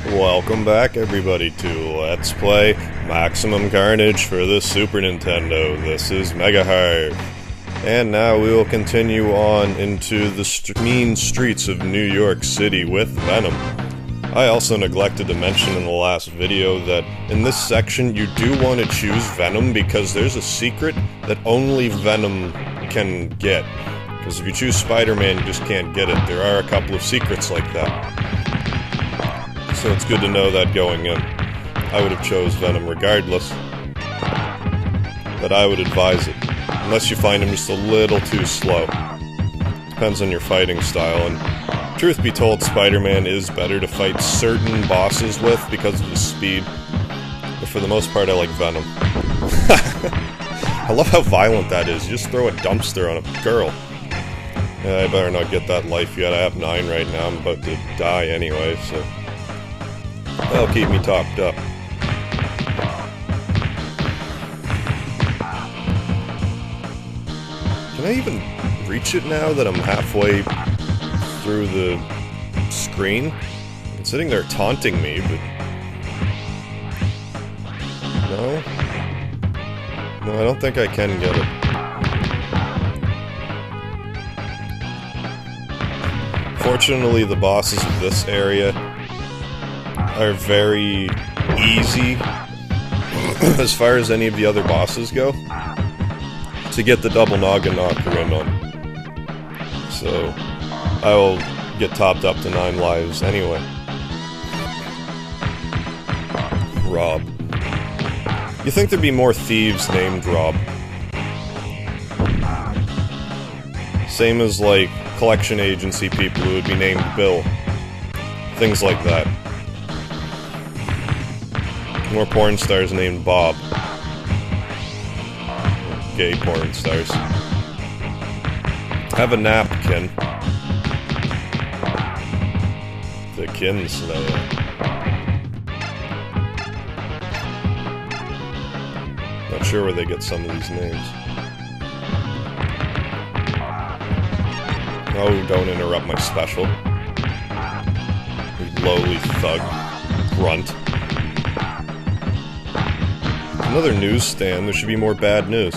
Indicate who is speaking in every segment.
Speaker 1: Welcome back, everybody, to Let's Play Maximum Carnage for the Super Nintendo. This is MegaHarv. And now we will continue on into the mean streets of New York City with Venom. I also neglected to mention in the last video that in this section you do want to choose Venom because there's a secret that only Venom can get. Because if you choose Spider-Man, you just can't get it. There are a couple of secrets like that. So it's good to know that going in. I would have chose Venom regardless. But I would advise it. Unless you find him just a little too slow. Depends on your fighting style, and truth be told, Spider-Man is better to fight certain bosses with because of his speed. But for the most part, I like Venom. I love how violent that is. You just throw a dumpster on a girl. Yeah, I better not get that life yet. I have 9 right now. I'm about to die anyway, so... that'll keep me topped up. Can I even reach it now that I'm halfway through the screen? It's sitting there taunting me, but... no? No, I don't think I can get it. Fortunately, the bosses of this area are very easy, as far as any of the other bosses go, to get the double noggin knocker in on. So, I will get topped up to 9 lives anyway. Rob. You think there'd be more thieves named Rob? Same as, like, collection agency people who would be named Bill. Things like that. More porn stars named Bob. Gay porn stars. Have a napkin. The Kinslayer. Not sure where they get some of these names. Oh, don't interrupt my special. You lowly thug. Grunt. Another newsstand, there should be more bad news.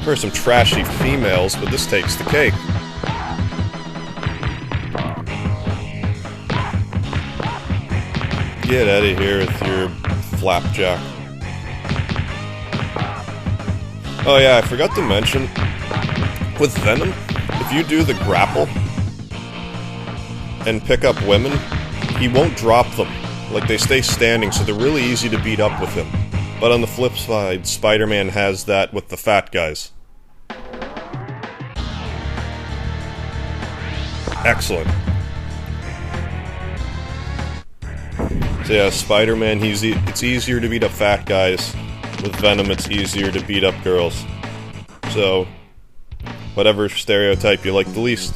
Speaker 1: For some trashy females, but this takes the cake. Get out of here with your flapjack. Oh yeah, I forgot to mention, with Venom, if you do the grapple and pick up women, he won't drop them. Like, they stay standing, so they're really easy to beat up with him. But on the flip side, Spider-Man has that with the fat guys. Excellent. So yeah, Spider-Man, it's easier to beat up fat guys. With Venom, it's easier to beat up girls. So, whatever stereotype you like the least.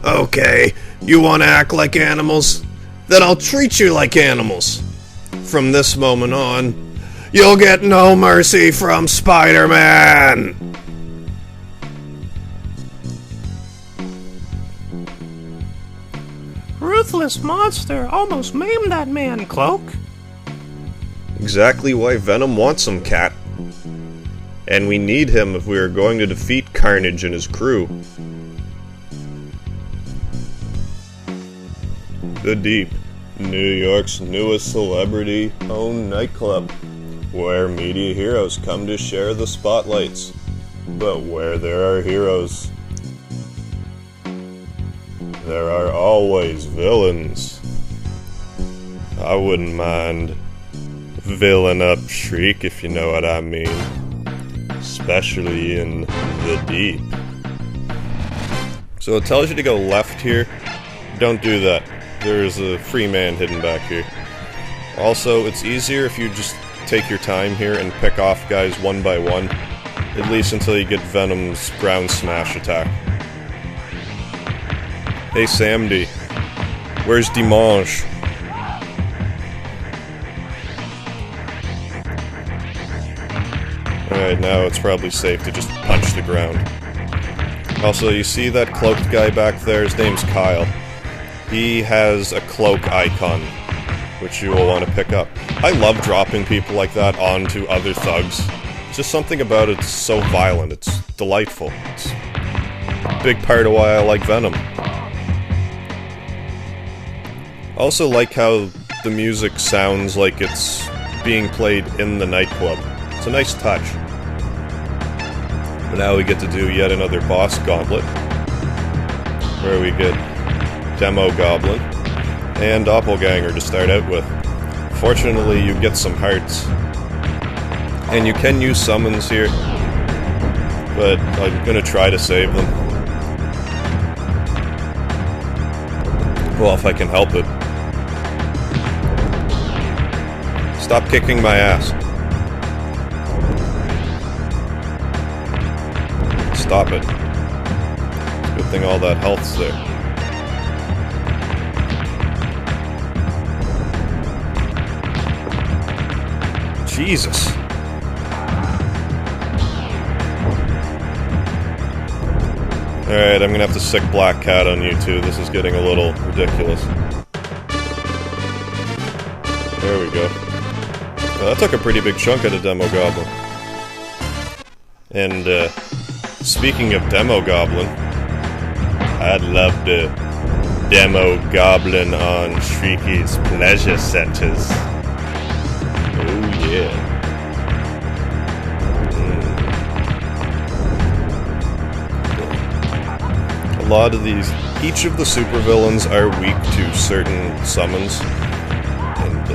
Speaker 1: Okay, you want to act like animals? Then I'll treat you like animals. From this moment on, you'll get no mercy from Spider-Man!
Speaker 2: Ruthless monster almost maimed that man, Cloak.
Speaker 1: Exactly why Venom wants him, Cat. And we need him if we are going to defeat Carnage and his crew. The Deep, New York's newest celebrity-owned nightclub, where media heroes come to share the spotlights. But where there are heroes, there are always villains. I wouldn't mind villain up Shriek, if you know what I mean. Especially in the Deep. So it tells you to go left here. Don't do that. There's a free man hidden back here. Also, it's easier if you just take your time here and pick off guys one by one. At least until you get Venom's ground smash attack. Hey Samdi, where's Dimanche? Alright, now it's probably safe to just punch the ground. Also, you see that cloaked guy back there? His name's Kyle. He has a cloak icon, which you will want to pick up. I love dropping people like that onto other thugs. Just something about it's so violent. It's delightful. It's a big part of why I like Venom. I also like how the music sounds like it's being played in the nightclub. It's a nice touch. But now we get to do yet another boss gauntlet, where we get Demo Goblin and Doppelganger to start out with. Fortunately, you get some hearts. And you can use summons here, but I'm gonna try to save them. Well, if I can help it. Stop kicking my ass. Stop it. Good thing all that health's there. Jesus. Alright, I'm gonna have to sick Black Cat on you too. This is getting a little ridiculous. There we go. Well, that took a pretty big chunk out of Demo Goblin. And, speaking of Demo Goblin, I'd love to Demo Goblin on Shrieky's Pleasure Centers. Oh yeah. A lot of these, each of the supervillains are weak to certain summons, and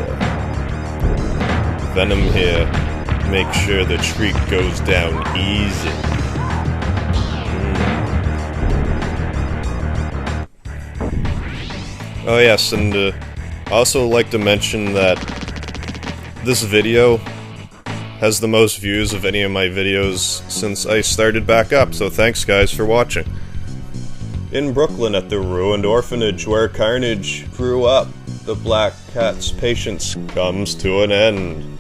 Speaker 1: Venom here makes sure that Shriek goes down easy. Oh yes, and I also like to mention that this video has the most views of any of my videos since I started back up, so thanks guys for watching. In Brooklyn at the ruined orphanage where Carnage grew up, the Black Cat's patience comes to an end.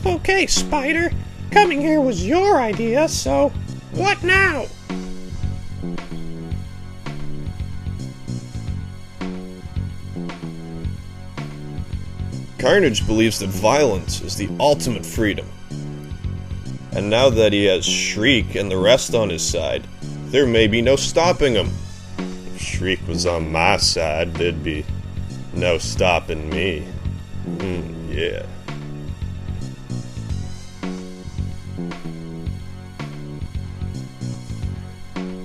Speaker 2: Okay, Spider. Coming here was your idea, so what now?
Speaker 1: Carnage believes that violence is the ultimate freedom. And now that he has Shriek and the rest on his side, there may be no stopping him. If Shriek was on my side, there'd be no stopping me. Yeah.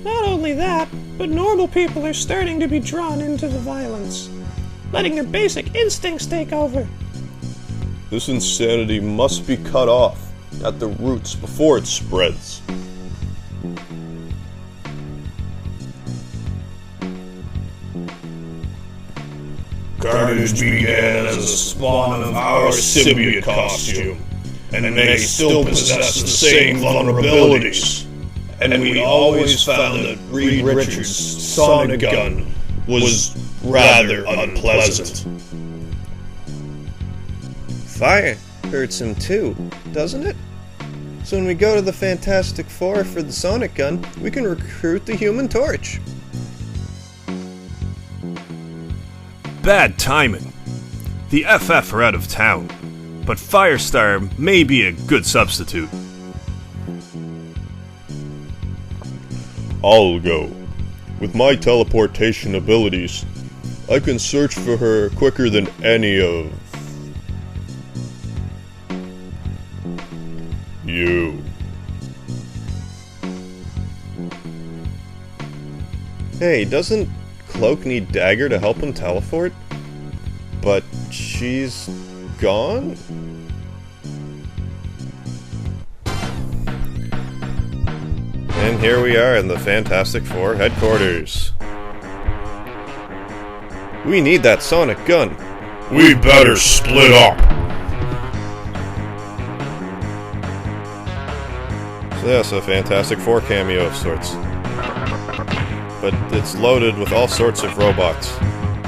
Speaker 2: Not only that, but normal people are starting to be drawn into the violence, letting their basic instincts take over.
Speaker 1: This insanity must be cut off at the roots before it spreads.
Speaker 3: Carnage began as a spawn of our symbiote costume, and may still possess the same vulnerabilities. And we always found that Reed Richards' sonic gun was rather unpleasant.
Speaker 1: Fire hurts him too, doesn't it? So when we go to the Fantastic Four for the sonic gun, we can recruit the Human Torch.
Speaker 4: Bad timing. The FF are out of town, but Firestar may be a good substitute.
Speaker 1: I'll go. With my teleportation abilities, I can search for her quicker than any of you. Hey, doesn't Cloak need Dagger to help him teleport? But she's gone? And here we are in the Fantastic Four headquarters. We need that sonic gun.
Speaker 3: We better split up.
Speaker 1: So that's a Fantastic Four cameo of sorts. But it's loaded with all sorts of robots.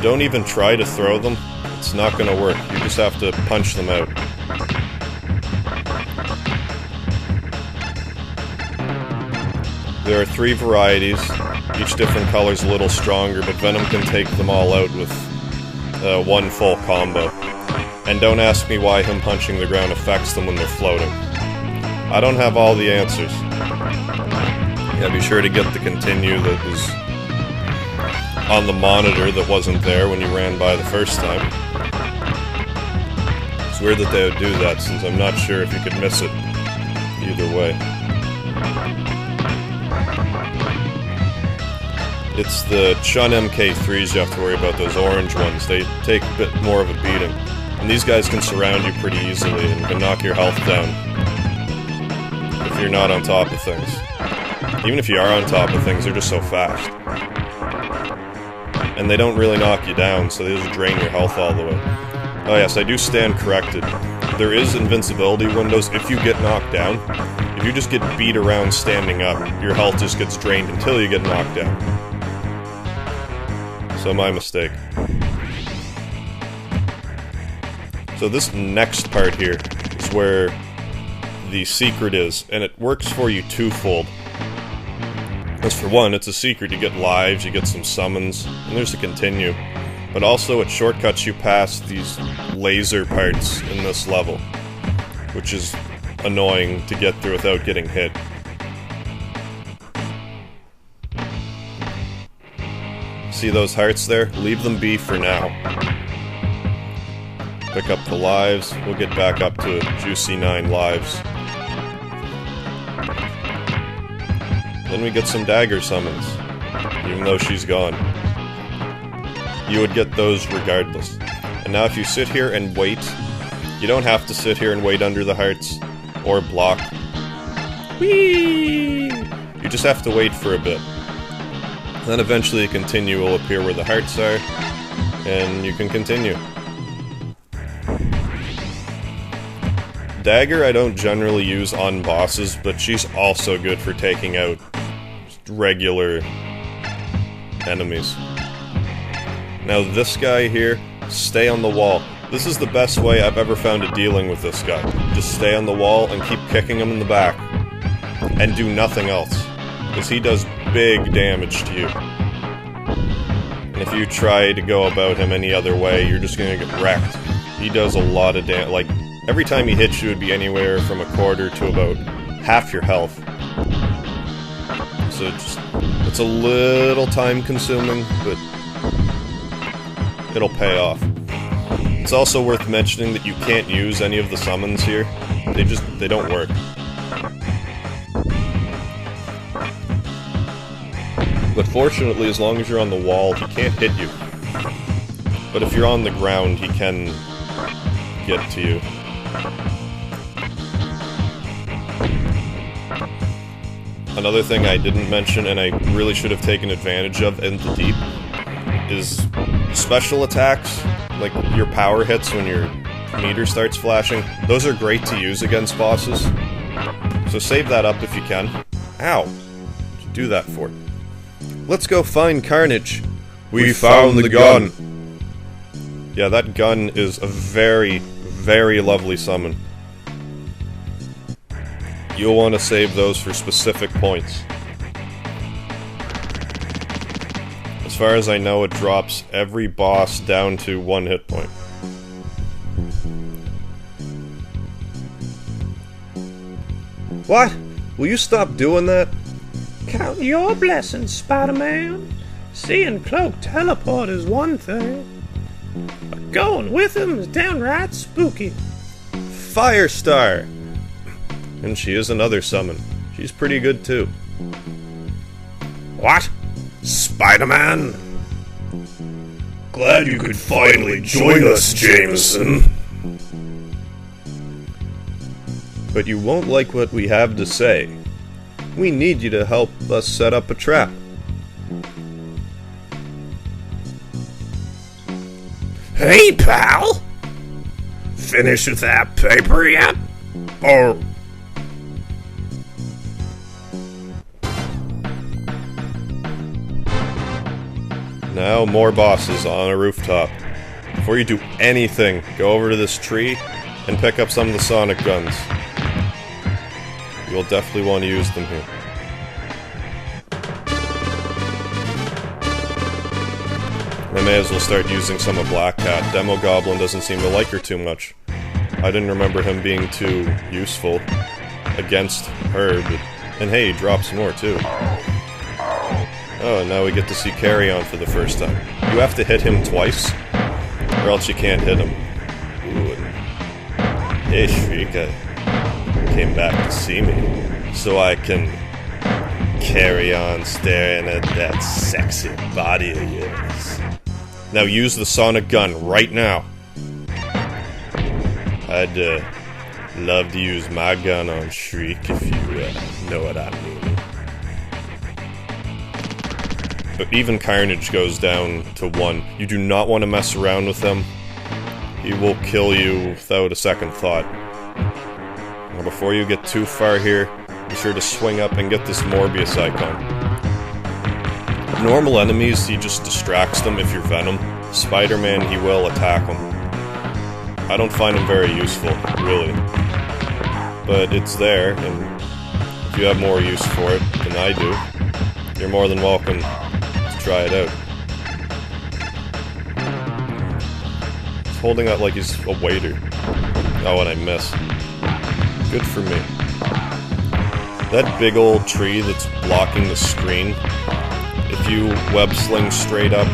Speaker 1: Don't even try to throw them. It's not gonna work. You just have to punch them out. There are 3 varieties, each different color's a little stronger, but Venom can take them all out with one full combo. And don't ask me why him punching the ground affects them when they're floating. I don't have all the answers. Yeah, be sure to get the continue that was on the monitor that wasn't there when you ran by the first time. It's weird that they would do that, since I'm not sure if you could miss it either way. It's the Chun MK3s you have to worry about, those orange ones. They take a bit more of a beating. And these guys can surround you pretty easily and can knock your health down if you're not on top of things. Even if you are on top of things, they're just so fast. And they don't really knock you down, so they just drain your health all the way. Oh yes, I do stand corrected. There is invincibility windows if you get knocked down. If you just get beat around standing up, your health just gets drained until you get knocked down. So my mistake. So this next part here is where the secret is, and it works for you twofold. As for one, it's a secret, you get lives, you get some summons, and there's a continue. But also it shortcuts you past these laser parts in this level, which is annoying to get through without getting hit. See those hearts there? Leave them be for now. Pick up the lives, we'll get back up to a juicy 9 lives. Then we get some dagger summons, even though she's gone. You would get those regardless. And now if you sit here and wait, you don't have to sit here and wait under the hearts, or block. Whee! You just have to wait for a bit. Then eventually a continue will appear where the hearts are, and you can continue. Dagger I don't generally use on bosses, but she's also good for taking out regular enemies. Now this guy here, stay on the wall. This is the best way I've ever found of dealing with this guy. Just stay on the wall and keep kicking him in the back. And do nothing else. Because he does big damage to you. And if you try to go about him any other way, you're just gonna get wrecked. He does a lot of damage. Like, every time he hits you would be anywhere from a quarter to about half your health. So it's a little time consuming, but it'll pay off. It's also worth mentioning that you can't use any of the summons here. They don't work. But fortunately, as long as you're on the wall, he can't hit you. But if you're on the ground, he can get to you. Another thing I didn't mention, and I really should have taken advantage of in the deep, is special attacks, like your power hits when your meter starts flashing. Those are great to use against bosses. So save that up if you can. Ow! What'd you do that for? Let's go find Carnage.
Speaker 3: We found the gun.
Speaker 1: Yeah, that gun is a very, very lovely summon. You'll want to save those for specific points. As far as I know, it drops every boss down to 1 hit point. What? Will you stop doing that?
Speaker 2: Count your blessings, Spider-Man. Seeing Cloak teleport is one thing, but going with him is downright spooky.
Speaker 1: Firestar! And she is another summon. She's pretty good too.
Speaker 3: What? Spider-Man? Glad you could finally join us, Jameson.
Speaker 1: But you won't like what we have to say. We need you to help us set up a trap.
Speaker 3: Hey, pal! Finished with that paper yet? Or...
Speaker 1: Now more bosses on a rooftop. Before you do anything, go over to this tree and pick up some of the sonic guns. You'll definitely want to use them here. I may as well start using some of Black Cat. Demo Goblin doesn't seem to like her too much. I didn't remember him being too useful against her, but... And hey, he drops more too. Oh, and now we get to see Carry On for the first time. You have to hit him twice, or else you can't hit him. Ooh. Hey, Shrika. Came back to see me, so I can carry on staring at that sexy body of yours. Now use the sonic gun right now. I'd love to use my gun on Shriek if you know what I mean. But even Carnage goes down to 1. You do not want to mess around with him. He will kill you without a second thought. Now before you get too far here, be sure to swing up and get this Morbius icon. Normal enemies, he just distracts them if you're Venom. Spider-Man, he will attack them. I don't find him very useful, really. But it's there, and if you have more use for it than I do, you're more than welcome to try it out. He's holding out like he's a waiter. Oh, and I miss. Good for me. That big old tree that's blocking the screen, if you web sling straight up,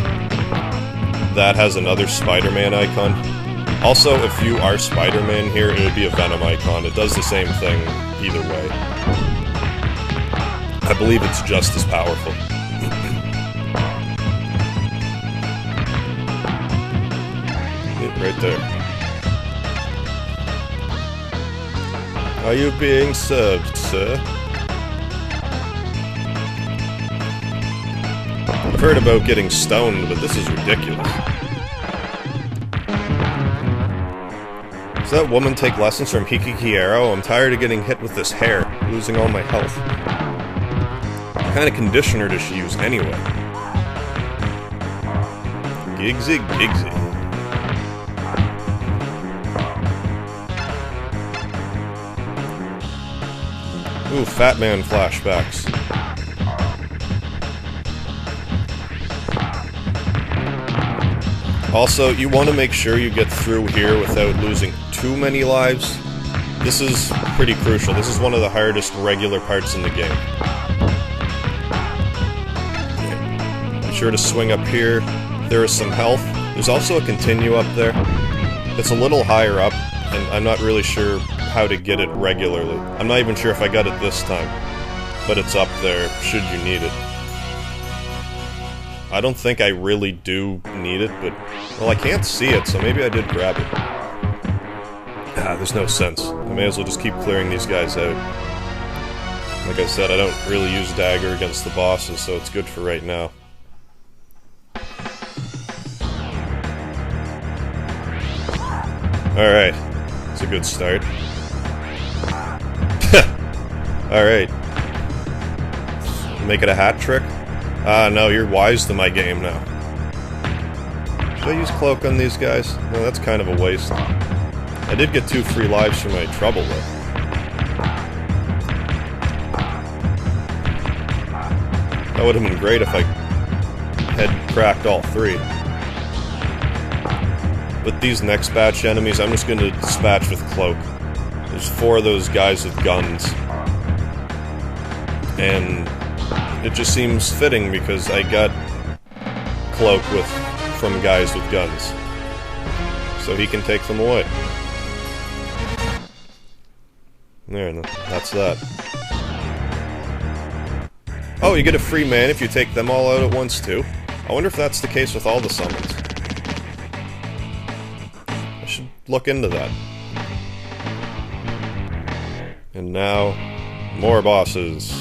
Speaker 1: that has another Spider-Man icon. Also, if you are Spider-Man here, it would be a Venom icon. It does the same thing either way. I believe it's just as powerful. Right there. Are you being served, sir? I've heard about getting stoned, but this is ridiculous. Does that woman take lessons from Hikiki Arrow? I'm tired of getting hit with this hair, losing all my health. What kind of conditioner does she use anyway? Gigsy, gigsy. Ooh, Fat Man flashbacks. Also, you want to make sure you get through here without losing too many lives. This is pretty crucial. This is one of the hardest regular parts in the game. Be sure to swing up here. There is some health. There's also a continue up there. It's a little higher up, and I'm not really sure how to get it regularly. I'm not even sure if I got it this time, but it's up there should you need it. I don't think I really do need it, but... Well, I can't see it, so maybe I did grab it. Ah, there's no sense. I may as well just keep clearing these guys out. Like I said, I don't really use dagger against the bosses, so it's good for right now. Alright. It's a good start. Alright. Make it a hat trick? Ah, no, you're wise to my game now. Should I use Cloak on these guys? No, that's kind of a waste. I did get 2 free lives for my trouble, though. That would have been great if I had cracked all 3. But these next batch enemies, I'm just going to dispatch with Cloak. There's 4 of those guys with guns. And it just seems fitting because I got Cloak from guys with guns. So he can take them away. There, that's that. Oh, you get a free man if you take them all out at once too. I wonder if that's the case with all the summons. I should look into that. And now, more bosses.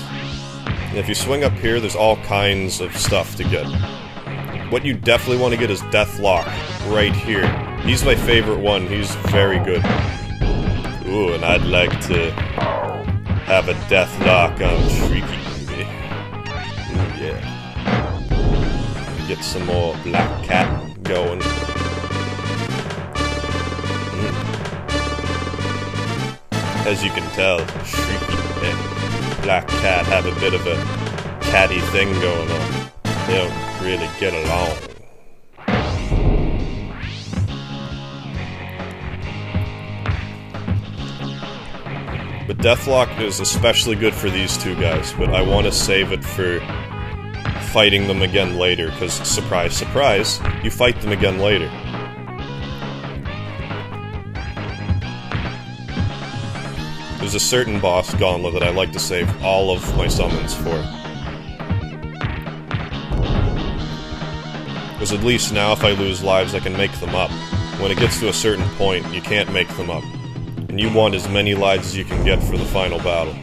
Speaker 1: And if you swing up here, there's all kinds of stuff to get. What you definitely want to get is Deathlock, right here. He's my favorite one, he's very good. Ooh, and I'd like to have a Deathlock on Shrieky, baby. Ooh, yeah. Get some more Black Cat going. As you can tell, Shrieky and Black Cat have a bit of a catty thing going on. They don't really get along. But Deathlock is especially good for these two guys, but I want to save it for fighting them again later, because surprise, surprise, you fight them again later. There's a certain boss gauntlet that I like to save all of my summons for. Because at least now if I lose lives I can make them up. When it gets to a certain point, you can't make them up. And you want as many lives as you can get for the final battle.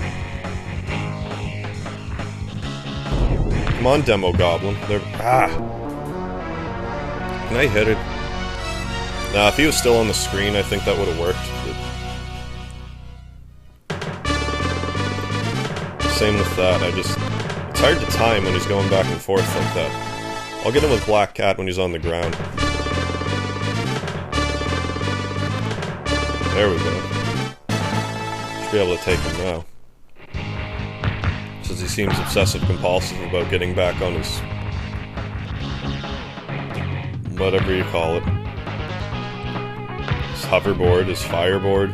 Speaker 1: Come on, Demo Goblin. Can I hit it? Nah, if he was still on the screen, I think that would have worked. But same with that, it's hard to time when he's going back and forth like that. I'll get him with Black Cat when he's on the ground. There we go. Should be able to take him now. Since he seems obsessive-compulsive about getting back on his... whatever you call it. His hoverboard, his fireboard.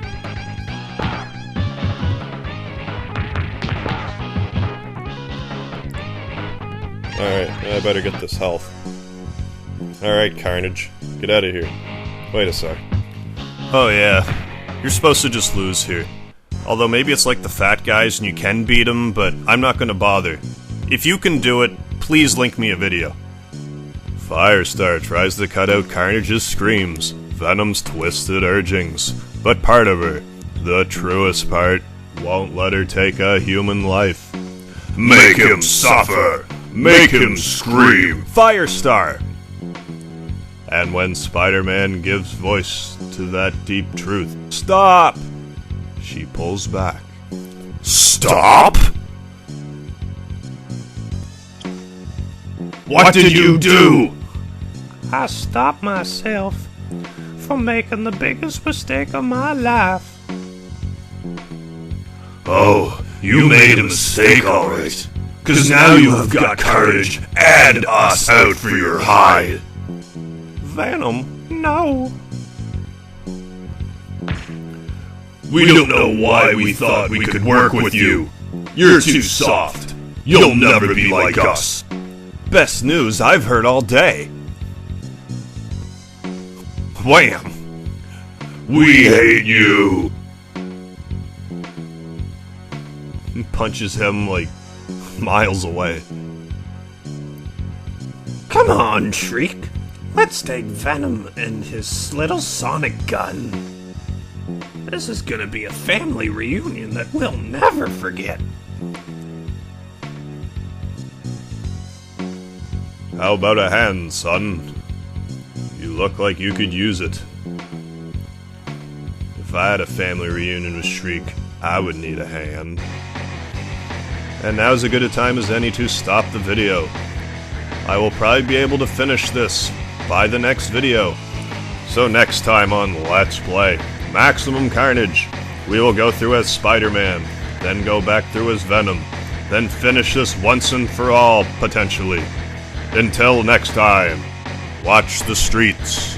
Speaker 1: Alright, I better get this health. Alright, Carnage. Get out of here. Wait a sec.
Speaker 4: Oh yeah, you're supposed to just lose here. Although maybe it's like the fat guys and you can beat them, but I'm not gonna bother. If you can do it, please link me a video. Firestar tries to cut out Carnage's screams, Venom's twisted urgings, but part of her, the truest part, won't let her take a human life.
Speaker 3: Make him suffer! Make him scream!
Speaker 4: Firestar! And when Spider-Man gives voice to that deep truth, stop! She pulls back.
Speaker 3: Stop? What did you do?
Speaker 2: I stopped myself from making the biggest mistake of my life.
Speaker 3: Oh, you made a mistake, alright. 'Cause now you have got Carnage and us out for your hide.
Speaker 2: Venom, no.
Speaker 3: We don't know why we thought we could work with you. You're too soft. You'll never be like us.
Speaker 4: Best news I've heard all day. Wham!
Speaker 3: We hate you.
Speaker 4: He punches him like miles away.
Speaker 2: Come on, Shriek. Let's take Venom and his little sonic gun. This is gonna be a family reunion that we'll never forget.
Speaker 4: How about a hand, son? You look like you could use it. If I had a family reunion with Shriek, I would need a hand. And now's as good a time as any to stop the video. I will probably be able to finish this by the next video. So next time on Let's Play Maximum Carnage, we will go through as Spider-Man, then go back through as Venom, then finish this once and for all, potentially. Until next time, watch the streets.